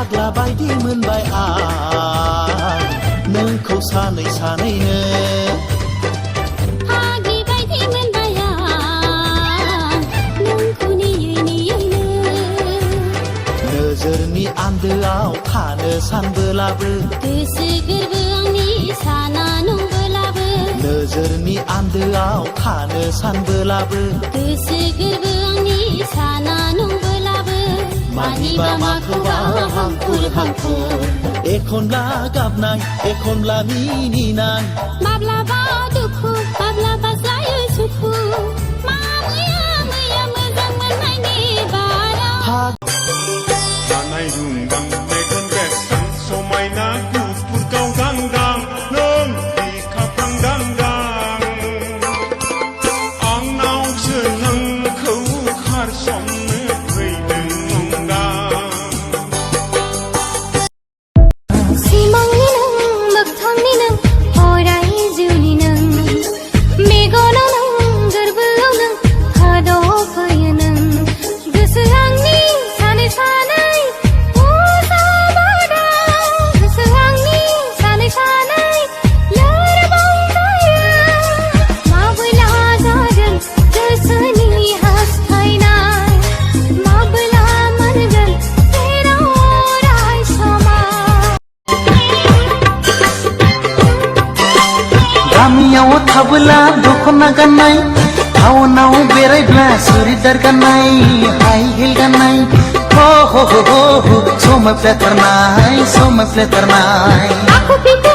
फाग्ला बायदि मोनबाय आं नोंखौ सानै सानैनो फाग्लि बायदि मोनबाय आं नोंखौ नेयै नेयैनो नोजोरनि आन्दोआव थानो सानबोलाबो गोसो गोरबो आंनि साना नंबोलाबो नोजोरनि आन्दोआव थानो सानबोलाबो गोसो गोरबो आंनि साना नंबोलाबो मानिबा माखौबा हांखुर हांखुर एखनब्ला गाबनाय एखनब्ला मिनिनाय माब्लाबा दुखु माब्लाबा जायो सुखु मा मैया मैया मोजां मोननायनि बाराव जानाय रुंगां मेगन बेरस्रां समायना गुफुर गावदांदां नों बिखाफ्रां दांदां आंनावसो नोंखौ खारसननो फैदों नंदां सिमांनि नों मोगथांनि नों अराय जिउनि नों मेगनाव नों गोरबोआव नों खादाव फैयो नों गोसो आंनि सानै सानै गोसो आंनि सानै सानै लोरबां जायो माबोला जादों गोसोनि हास्थायनाय माबोला मोनगोन जेराव अराय समा गामियाव थाबोला दख'ना गाननाय टाउनाव बेरायब्ला सुरिदार गाननाय हाइ हिल गाननाय हो समायफ्लेथारनाय आखु पिखु